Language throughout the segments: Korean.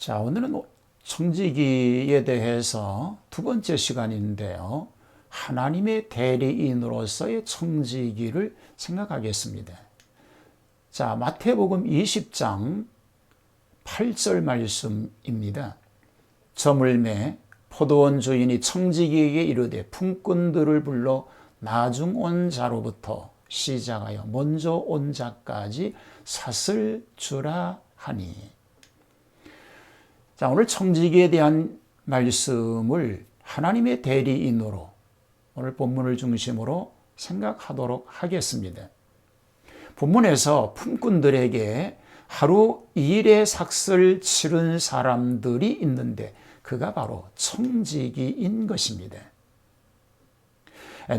자, 오늘은 청지기에 대해서 두 번째 시간인데요. 하나님의 대리인으로서의 청지기를 생각하겠습니다. 자, 마태복음 20장 8절 말씀입니다. 저물매 포도원 주인이 청지기에게 이르되 품꾼들을 불러 나중 온 자로부터 시작하여 먼저 온 자까지 샀을 주라 하니. 자, 오늘 청지기에 대한 말씀을 하나님의 대리인으로 오늘 본문을 중심으로 생각하도록 하겠습니다. 본문에서 품꾼들에게 하루 일의 삭슬 치른 사람들이 있는데 그가 바로 청지기인 것입니다.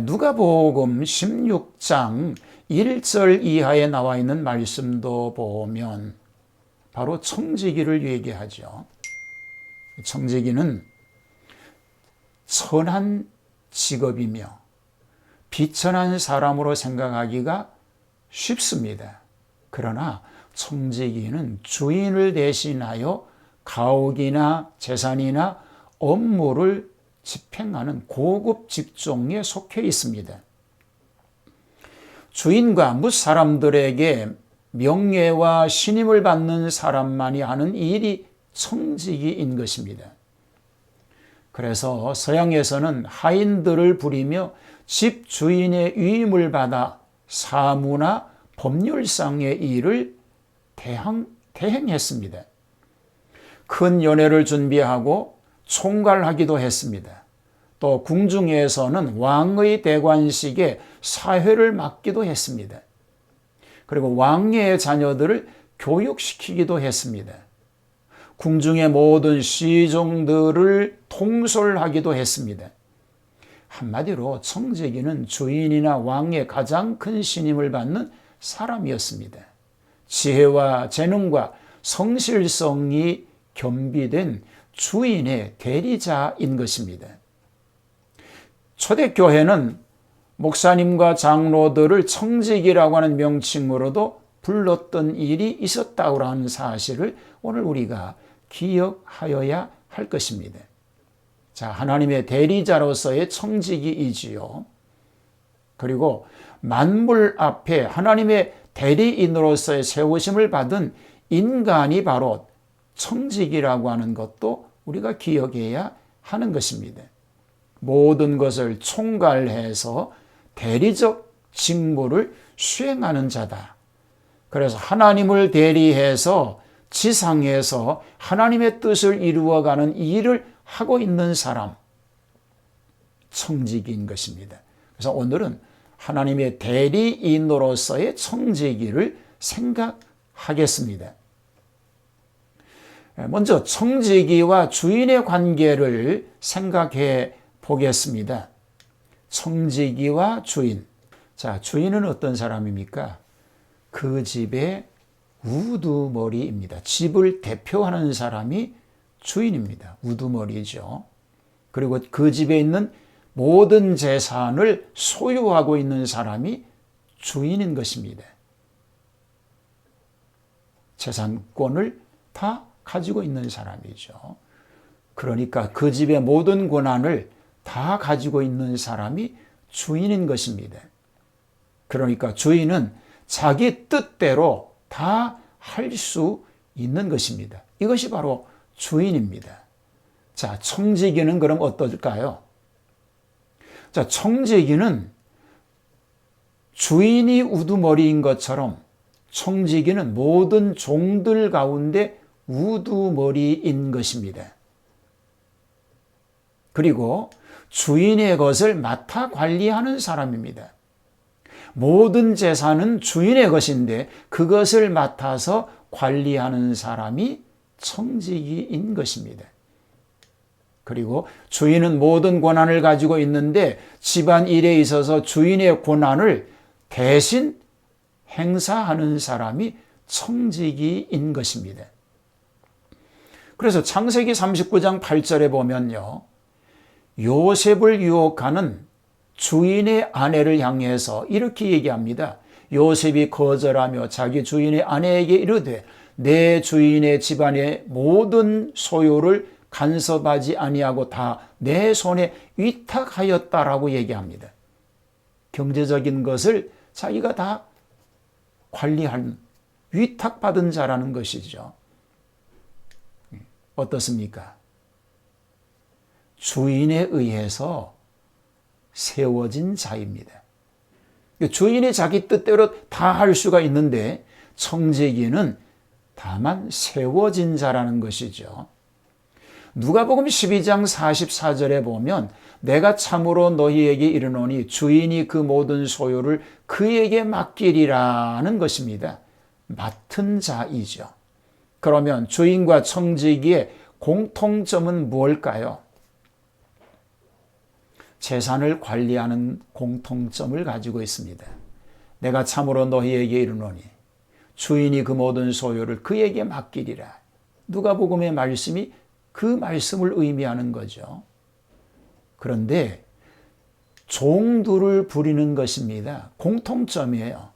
누가복음 16장 1절 이하에 나와 있는 말씀도 보면 바로 청지기를 얘기하죠. 청지기는 선한 직업이며 비천한 사람으로 생각하기가 쉽습니다. 그러나 청지기는 주인을 대신하여 가옥이나 재산이나 업무를 집행하는 고급 직종에 속해 있습니다. 주인과 뭇사람들에게 명예와 신임을 받는 사람만이 하는 일이 청지기인 것입니다. 그래서 서양에서는 하인들을 부리며 집 주인의 위임을 받아 사무나 법률상의 일을 대행했습니다. 큰 연회를 준비하고 총괄하기도 했습니다. 또 궁중에서는 왕의 대관식에 사회를 맡기도 했습니다. 그리고 왕의 자녀들을 교육시키기도 했습니다. 궁중의 모든 시종들을 통솔하기도 했습니다. 한마디로 청지기는 주인이나 왕의 가장 큰 신임을 받는 사람이었습니다. 지혜와 재능과 성실성이 겸비된 주인의 대리자인 것입니다. 초대교회는 목사님과 장로들을 청지기라고 하는 명칭으로도 불렀던 일이 있었다고 하는 사실을 오늘 우리가 기억하여야 할 것입니다. 자, 하나님의 대리자로서의 청지기이지요. 그리고 만물 앞에 하나님의 대리인으로서의 세우심을 받은 인간이 바로 청지기라고 하는 것도 우리가 기억해야 하는 것입니다. 모든 것을 총괄해서 대리적 직무를 수행하는 자다. 그래서 하나님을 대리해서 지상에서 하나님의 뜻을 이루어가는 일을 하고 있는 사람, 청지기인 것입니다. 그래서 오늘은 하나님의 대리인으로서의 청지기를 생각하겠습니다. 먼저 청지기와 주인의 관계를 생각해 보겠습니다. 청지기와 주인. 자, 주인은 어떤 사람입니까? 그 집의 우두머리입니다. 집을 대표하는 사람이 주인입니다. 우두머리죠. 그리고 그 집에 있는 모든 재산을 소유하고 있는 사람이 주인인 것입니다. 재산권을 다 가지고 있는 사람이죠. 그러니까 그 집의 모든 권한을 다 가지고 있는 사람이 주인인 것입니다. 그러니까 주인은 자기 뜻대로 다 할 수 있는 것입니다. 이것이 바로 주인입니다. 자, 청지기는 그럼 어떨까요? 자, 청지기는 주인이 우두머리인 것처럼 청지기는 모든 종들 가운데 우두머리인 것입니다. 그리고 주인의 것을 맡아 관리하는 사람입니다. 모든 재산은 주인의 것인데 그것을 맡아서 관리하는 사람이 청지기인 것입니다. 그리고 주인은 모든 권한을 가지고 있는데 집안 일에 있어서 주인의 권한을 대신 행사하는 사람이 청지기인 것입니다. 그래서 창세기 39장 8절에 보면요, 요셉을 유혹하는 주인의 아내를 향해서 이렇게 얘기합니다. 요셉이 거절하며 자기 주인의 아내에게 이르되 내 주인의 집안의 모든 소유를 간섭하지 아니하고 다 내 손에 위탁하였다라고 얘기합니다. 경제적인 것을 자기가 다 관리한 위탁받은 자라는 것이죠. 어떻습니까? 주인에 의해서 세워진 자입니다. 주인이 자기 뜻대로 다 할 수가 있는데 청지기는 다만 세워진 자라는 것이죠. 누가복음 12장 44절에 보면 내가 참으로 너희에게 이르노니 주인이 그 모든 소유를 그에게 맡기리라는 것입니다. 맡은 자이죠. 그러면 주인과 청지기의 공통점은 무엇일까요? 재산을 관리하는 공통점을 가지고 있습니다. 내가 참으로 너희에게 이르노니 주인이 그 모든 소유를 그에게 맡기리라. 누가복음의 말씀이 그 말씀을 의미하는 거죠. 그런데 종들을 부리는 것입니다. 공통점이에요.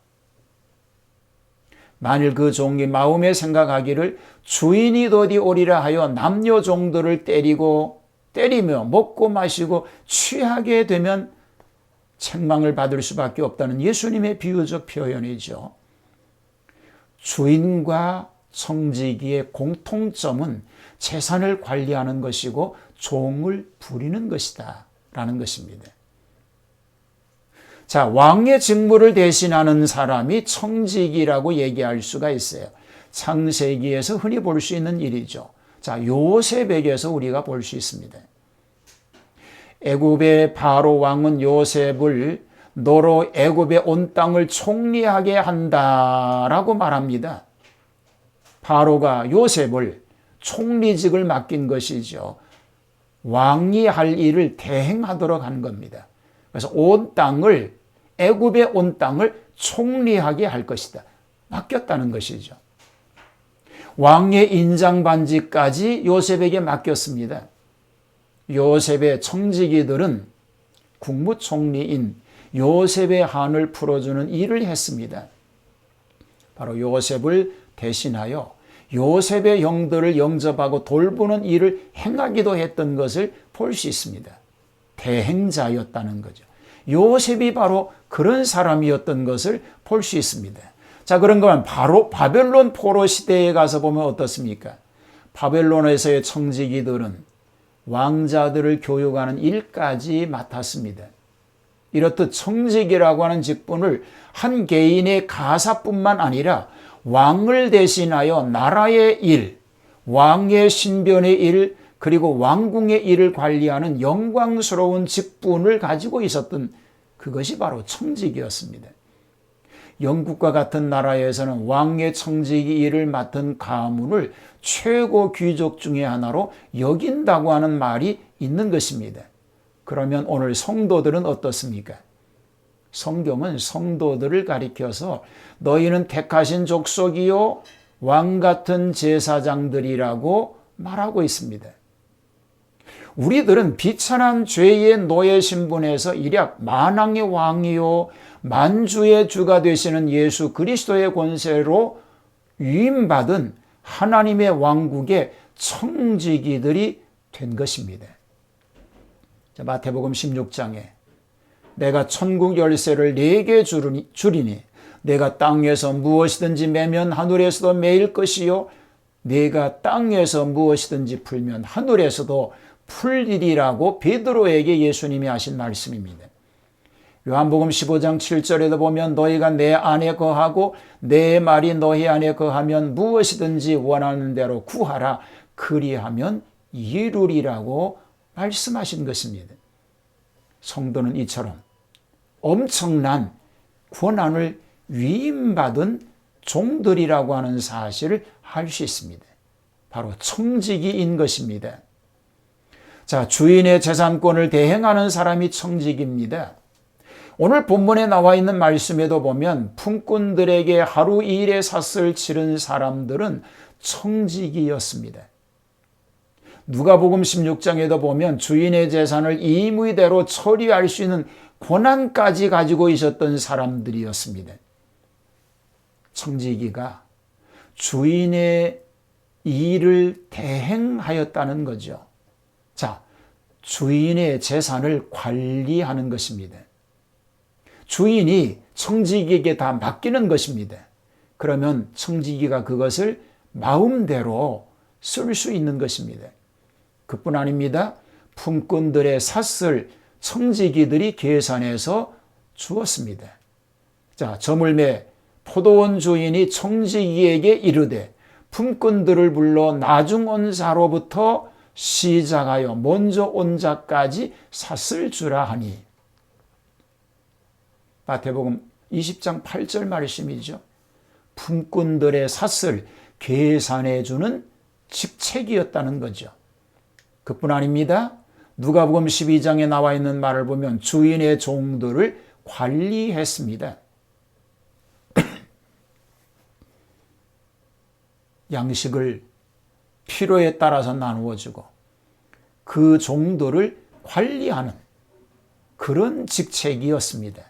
만일 그 종이 마음에 생각하기를 주인이 어디 오리라 하여 남녀 종들을 때리며 먹고 마시고 취하게 되면 책망을 받을 수밖에 없다는 예수님의 비유적 표현이죠. 주인과 청지기의 공통점은 재산을 관리하는 것이고 종을 부리는 것이다 라는 것입니다. 자, 왕의 직무를 대신하는 사람이 청지기라고 얘기할 수가 있어요. 창세기에서 흔히 볼 수 있는 일이죠. 자, 요셉에게서 우리가 볼 수 있습니다. 애굽의 바로 왕은 요셉을 너로 애굽의 온 땅을 총리하게 한다라고 말합니다. 바로가 요셉을 총리직을 맡긴 것이죠. 왕이 할 일을 대행하도록 한 겁니다. 그래서 온 땅을, 애굽의 온 땅을 총리하게 할 것이다. 맡겼다는 것이죠. 왕의 인장 반지까지 요셉에게 맡겼습니다. 요셉의 청지기들은 국무총리인 요셉의 한을 풀어주는 일을 했습니다. 바로 요셉을 대신하여 요셉의 형들을 영접하고 돌보는 일을 행하기도 했던 것을 볼 수 있습니다. 대행자였다는 거죠. 요셉이 바로 그런 사람이었던 것을 볼 수 있습니다. 자, 그런가 바로 바벨론 포로 시대에 가서 보면 어떻습니까? 바벨론에서의 청지기들은 왕자들을 교육하는 일까지 맡았습니다. 이렇듯 청지기라고 하는 직분을 한 개인의 가사뿐만 아니라 왕을 대신하여 나라의 일, 왕의 신변의 일, 그리고 왕궁의 일을 관리하는 영광스러운 직분을 가지고 있었던 그것이 바로 청지기였습니다. 영국과 같은 나라에서는 왕의 청지기 일을 맡은 가문을 최고 귀족 중에 하나로 여긴다고 하는 말이 있는 것입니다. 그러면 오늘 성도들은 어떻습니까? 성경은 성도들을 가리켜서 너희는 택하신 족속이요 왕 같은 제사장들이라고 말하고 있습니다. 우리들은 비천한 죄의 노예 신분에서 일약 만왕의 왕이요 만주의 주가 되시는 예수 그리스도의 권세로 위임받은 하나님의 왕국의 청지기들이 된 것입니다. 자, 마태복음 16장에 내가 천국 열쇠를 네게 주리니 내가 땅에서 무엇이든지 매면 하늘에서도 매일 것이요 내가 땅에서 무엇이든지 풀면 하늘에서도 풀리리라고 베드로에게 예수님이 하신 말씀입니다. 요한복음 15장 7절에도 보면 너희가 내 안에 거하고 내 말이 너희 안에 거하면 무엇이든지 원하는 대로 구하라 그리하면 이루리라고 말씀하신 것입니다. 성도는 이처럼 엄청난 권한을 위임받은 종들이라고 하는 사실을 알 수 있습니다. 바로 청지기인 것입니다. 자, 주인의 재산권을 대행하는 사람이 청지기입니다. 오늘 본문에 나와 있는 말씀에도 보면 품꾼들에게 하루 일의 삭을 치른 사람들은 청지기였습니다. 누가복음 16장에도 보면 주인의 재산을 임의대로 처리할 수 있는 권한까지 가지고 있었던 사람들이었습니다. 청지기가 주인의 일을 대행하였다는 거죠. 자, 주인의 재산을 관리하는 것입니다. 주인이 청지기에게 다 맡기는 것입니다. 그러면 청지기가 그것을 마음대로 쓸 수 있는 것입니다. 그뿐 아닙니다. 품꾼들의 삿을 청지기들이 계산해서 주었습니다. 자, 저물매 포도원 주인이 청지기에게 이르되 품꾼들을 불러 나중 온 자로부터 시작하여 먼저 온 자까지 삿을 주라 하니. 마태복음 20장 8절 말씀이죠. 품꾼들의 삿을 계산해 주는 직책이었다는 거죠. 그뿐 아닙니다. 누가복음 12장에 나와 있는 말을 보면 주인의 종들을 관리했습니다. 양식을 필요에 따라서 나누어 주고 그 종들을 관리하는 그런 직책이었습니다.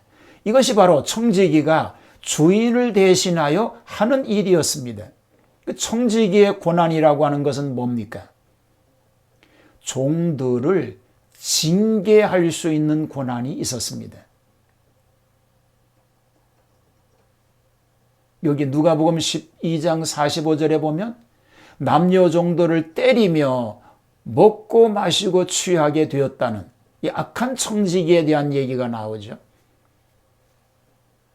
이것이 바로 청지기가 주인을 대신하여 하는 일이었습니다. 청지기의 권한이라고 하는 것은 뭡니까? 종들을 징계할 수 있는 권한이 있었습니다. 여기 누가복음 12장 45절에 보면 남녀 종들을 때리며 먹고 마시고 취하게 되었다는 이 악한 청지기에 대한 얘기가 나오죠.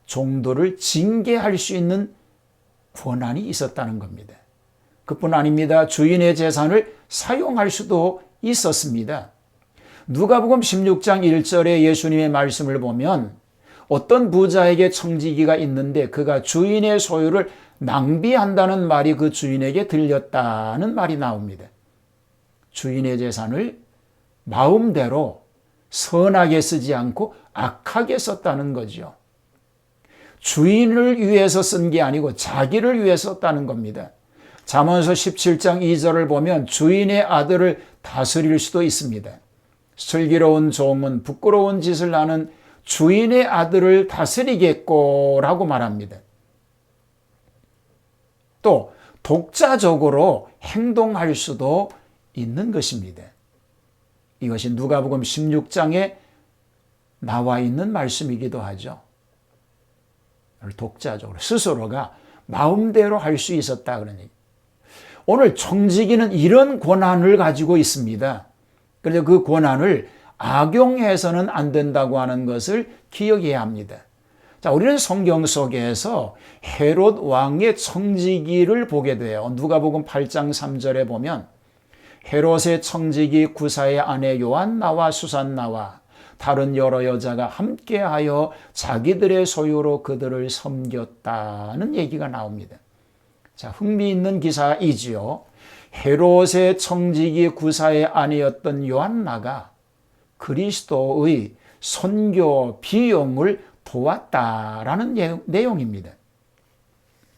종들을 징계할 수 있는 권한이 있었다는 겁니다. 그뿐 아닙니다. 주인의 재산을 사용할 수도 있었습니다. 누가복음 16장 1절에 예수님의 말씀을 보면 어떤 부자에게 청지기가 있는데 그가 주인의 소유를 낭비한다는 말이 그 주인에게 들렸다는 말이 나옵니다. 주인의 재산을 마음대로 선하게 쓰지 않고 악하게 썼다는 거죠. 주인을 위해서 쓴 게 아니고 자기를 위해서 썼다는 겁니다. 잠언서 17장 2절을 보면 주인의 아들을 다스릴 수도 있습니다. 슬기로운 종은 부끄러운 짓을 하는 주인의 아들을 다스리겠고라고 말합니다. 또 독자적으로 행동할 수도 있는 것입니다. 이것이 누가복음 16장에 나와 있는 말씀이기도 하죠. 독자적으로 스스로가 마음대로 할 수 있었다 그러니 오늘 청지기는 이런 권한을 가지고 있습니다. 그래서 그 권한을 악용해서는 안 된다고 하는 것을 기억해야 합니다. 자, 우리는 성경 속에서 헤롯 왕의 청지기를 보게 돼요. 누가복음 8장 3절에 보면 헤롯의 청지기 구사의 아내 요한나와 수산나와 다른 여러 여자가 함께하여 자기들의 소유로 그들을 섬겼다는 얘기가 나옵니다. 자, 흥미있는 기사이지요. 헤롯의 청지기 구사의 아내였던 요한나가 그리스도의 선교 비용을 도왔다라는 내용입니다.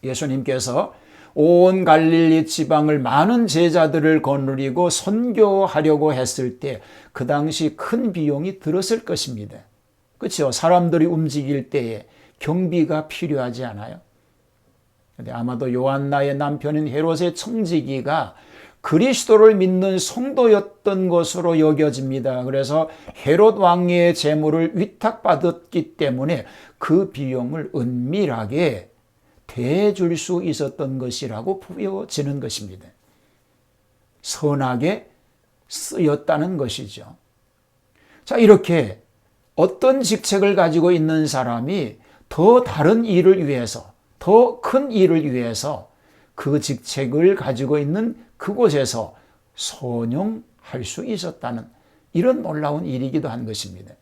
예수님께서 온 갈릴리 지방을 많은 제자들을 거느리고 선교하려고 했을 때 그 당시 큰 비용이 들었을 것입니다. 그렇죠? 사람들이 움직일 때에 경비가 필요하지 않아요? 근데 아마도 요한나의 남편인 헤롯의 청지기가 그리스도를 믿는 성도였던 것으로 여겨집니다. 그래서 헤롯 왕의 재물을 위탁받았기 때문에 그 비용을 은밀하게 대줄 수 있었던 것이라고 보여지는 것입니다. 선하게 쓰였다는 것이죠. 자, 이렇게 어떤 직책을 가지고 있는 사람이 더 다른 일을 위해서, 더 큰 일을 위해서 그 직책을 가지고 있는 그곳에서 선용할 수 있었다는 이런 놀라운 일이기도 한 것입니다.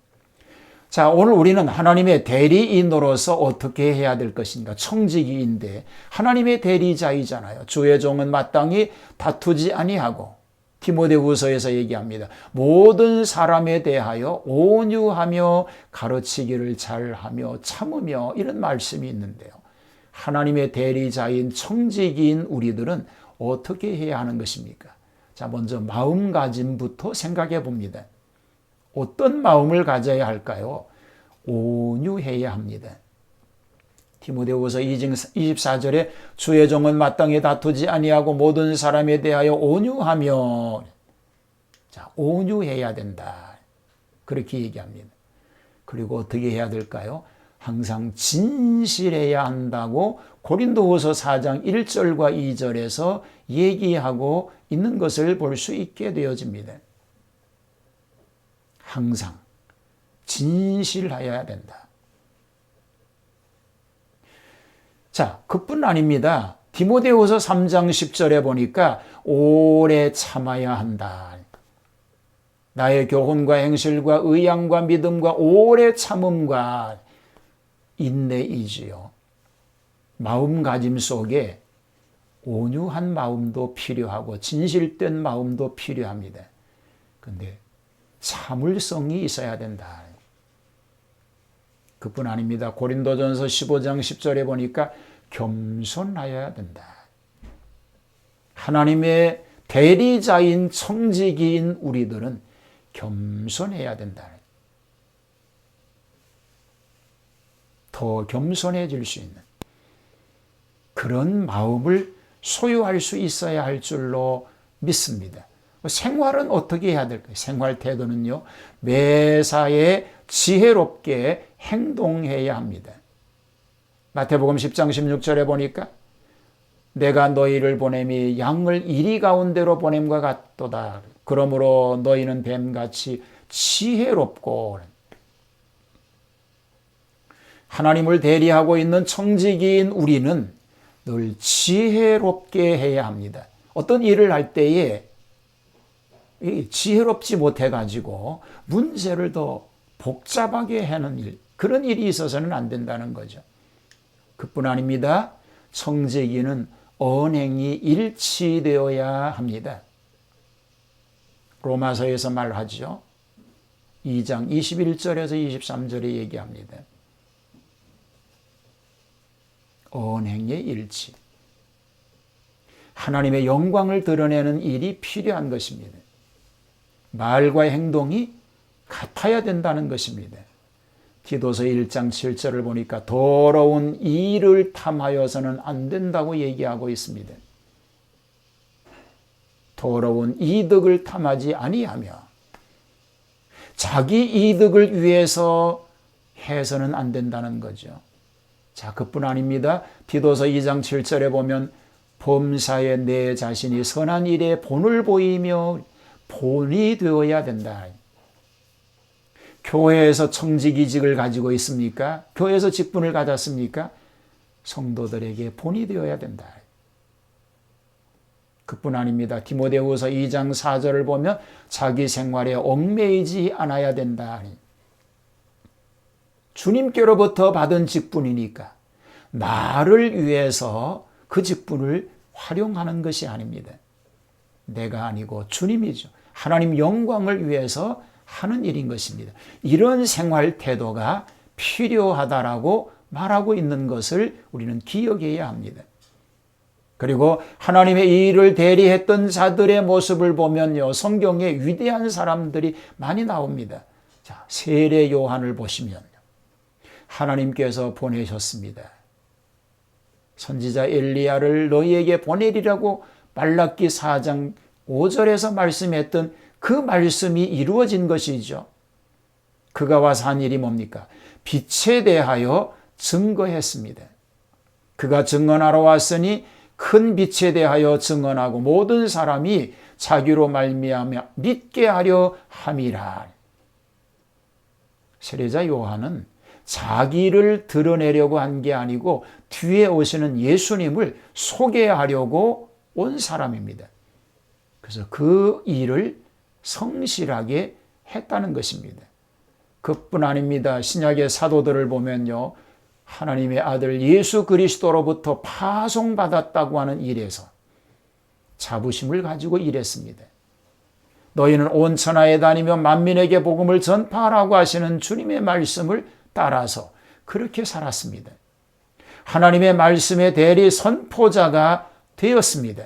자, 오늘 우리는 하나님의 대리인으로서 어떻게 해야 될 것인가? 청지기인데 하나님의 대리자이잖아요. 주의 종은 마땅히 다투지 아니하고 디모데후서에서 얘기합니다. 모든 사람에 대하여 온유하며 가르치기를 잘하며 참으며 이런 말씀이 있는데요. 하나님의 대리자인 청지기인 우리들은 어떻게 해야 하는 것입니까? 자, 먼저 마음가짐부터 생각해 봅니다. 어떤 마음을 가져야 할까요? 온유해야 합니다. 디모데후서 2장 24절에 주의 종은 마땅히 다투지 아니하고 모든 사람에 대하여 온유하며, 자, 온유해야 된다. 그렇게 얘기합니다. 그리고 어떻게 해야 될까요? 항상 진실해야 한다고 고린도후서 4장 1절과 2절에서 얘기하고 있는 것을 볼 수 있게 되어집니다. 항상 진실해야 된다. 자, 그뿐 아닙니다. 디모데후서 3장 10절에 보니까 오래 참아야 한다. 나의 교훈과 행실과 의향과 믿음과 오래 참음과 인내이지요. 마음가짐 속에 온유한 마음도 필요하고 진실된 마음도 필요합니다. 그런데 참을성이 있어야 된다. 그뿐 아닙니다. 고린도전서 15장 10절에 보니까 겸손하여야 된다. 하나님의 대리자인 청지기인 우리들은 겸손해야 된다. 더 겸손해질 수 있는 그런 마음을 소유할 수 있어야 할 줄로 믿습니다. 생활은 어떻게 해야 될까요? 생활 태도는요, 매사에 지혜롭게 행동해야 합니다. 마태복음 10장 16절에 보니까 내가 너희를 보냄이 양을 이리 가운데로 보냄과 같도다. 그러므로 너희는 뱀같이 지혜롭고, 하나님을 대리하고 있는 청지기인 우리는 늘 지혜롭게 해야 합니다. 어떤 일을 할 때에 지혜롭지 못해가지고 문제를 더 복잡하게 하는 일, 그런 일이 있어서는 안 된다는 거죠. 그뿐 아닙니다. 청지기는 언행이 일치되어야 합니다. 로마서에서 말하죠. 2장 21절에서 23절에 얘기합니다. 언행의 일치. 하나님의 영광을 드러내는 일이 필요한 것입니다. 말과 행동이 같아야 된다는 것입니다. 디도서 1장 7절을 보니까 더러운 이를 탐하여서는 안 된다고 얘기하고 있습니다. 더러운 이득을 탐하지 아니하며 자기 이득을 위해서 해서는 안 된다는 거죠. 자, 그뿐 아닙니다. 디도서 2장 7절에 보면 범사에 내 자신이 선한 일에 본을 보이며 본이 되어야 된다. 교회에서 청지기직을 가지고 있습니까? 교회에서 직분을 가졌습니까? 성도들에게 본이 되어야 된다. 그뿐 아닙니다. 디모데후서 2장 4절을 보면 자기 생활에 얽매이지 않아야 된다. 주님께로부터 받은 직분이니까 나를 위해서 그 직분을 활용하는 것이 아닙니다. 내가 아니고 주님이죠. 하나님 영광을 위해서 하는 일인 것입니다. 이런 생활 태도가 필요하다라고 말하고 있는 것을 우리는 기억해야 합니다. 그리고 하나님의 이 일을 대리했던 자들의 모습을 보면요, 성경에 위대한 사람들이 많이 나옵니다. 자, 세례 요한을 보시면요, 하나님께서 보내셨습니다. 선지자 엘리야를 너희에게 보내리라고 말라기 4장 5절에서 말씀했던 그 말씀이 이루어진 것이죠. 그가 와서 한 일이 뭡니까? 빛에 대하여 증거했습니다. 그가 증언하러 왔으니 큰 빛에 대하여 증언하고 모든 사람이 자기로 말미암아 믿게 하려 함이라. 세례자 요한은 자기를 드러내려고 한 게 아니고 뒤에 오시는 예수님을 소개하려고 온 사람입니다. 그래서 그 일을 성실하게 했다는 것입니다. 그뿐 아닙니다. 신약의 사도들을 보면요, 하나님의 아들 예수 그리스도로부터 파송받았다고 하는 일에서 자부심을 가지고 일했습니다. 너희는 온 천하에 다니며 만민에게 복음을 전파하라고 하시는 주님의 말씀을 따라서 그렇게 살았습니다. 하나님의 말씀의 대리 선포자가 되었습니다.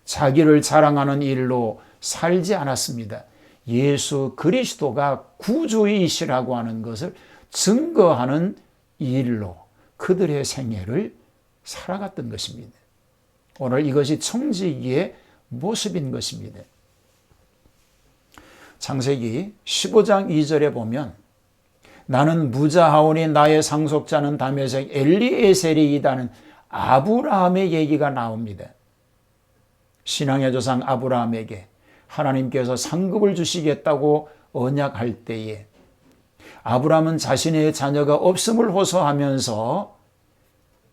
자기를 자랑하는 일로 살지 않았습니다. 예수 그리스도가 구주이시라고 하는 것을 증거하는 일로, 그들의 생애를 살아갔던 것입니다. 오늘 이것이 청지기의 모습인 것입니다. 창세기 15장 2절에 보면 나는 무자하오니 나의 상속자는 다메섹 엘리에셀이다는 아브라함의 얘기가 나옵니다. 신앙의 조상 아브라함에게 하나님께서 상급을 주시겠다고 언약할 때에 아브라함은 자신의 자녀가 없음을 호소하면서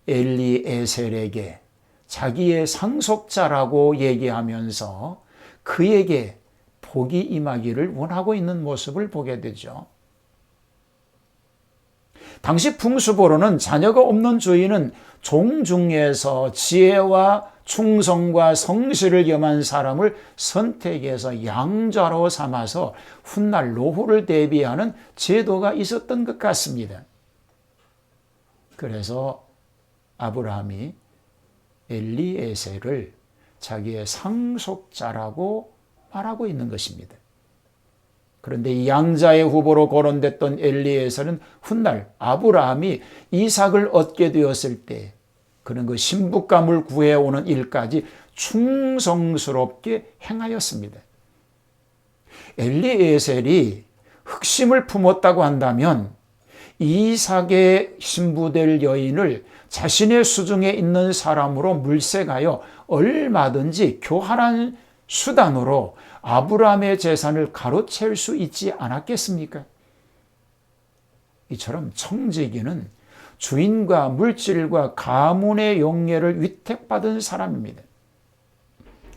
엘리에셀에게 자기의 상속자라고 얘기하면서 그에게 복이 임하기를 원하고 있는 모습을 보게 되죠. 당시 풍습으로는 자녀가 없는 주인은 종 중에서 지혜와 충성과 성실을 겸한 사람을 선택해서 양자로 삼아서 훗날 노후를 대비하는 제도가 있었던 것 같습니다. 그래서 아브라함이 엘리에셀을 자기의 상속자라고 말하고 있는 것입니다. 그런데 이 양자의 후보로 거론됐던 엘리에셀은 훗날 아브라함이 이삭을 얻게 되었을 때 그는 그 신부감을 구해오는 일까지 충성스럽게 행하였습니다. 엘리에셀이 흑심을 품었다고 한다면 이삭의 신부될 여인을 자신의 수중에 있는 사람으로 물색하여 얼마든지 교활한 수단으로 아브라함의 재산을 가로챌 수 있지 않았겠습니까? 이처럼 청지기는 주인과 물질과 가문의 용례를 위택받은 사람입니다.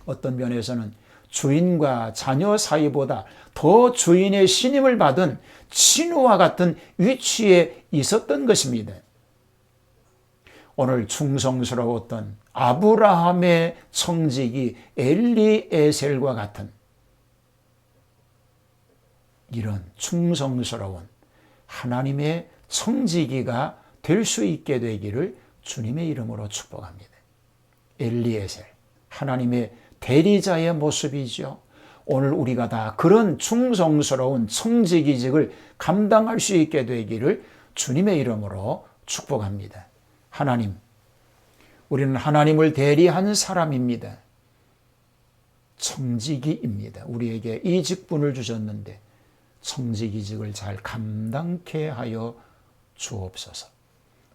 어떤 면에서는 주인과 자녀 사이보다 더 주인의 신임을 받은 친우와 같은 위치에 있었던 것입니다. 오늘 충성스러웠던 아브라함의 청지기 엘리에셀과 같은 이런 충성스러운 하나님의 청지기가 될 수 있게 되기를 주님의 이름으로 축복합니다. 엘리에셀, 하나님의 대리자의 모습이죠. 오늘 우리가 다 그런 충성스러운 청지기직을 감당할 수 있게 되기를 주님의 이름으로 축복합니다. 하나님, 우리는 하나님을 대리한 사람입니다. 청지기입니다. 우리에게 이 직분을 주셨는데 청지기직을 잘 감당케 하여 주옵소서.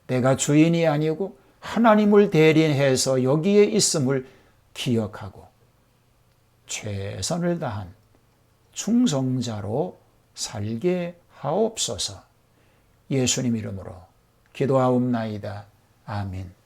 내가 주인이 아니고 하나님을 대리해서 여기에 있음을 기억하고 최선을 다한 충성자로 살게 하옵소서. 예수님 이름으로 기도하옵나이다. 아멘.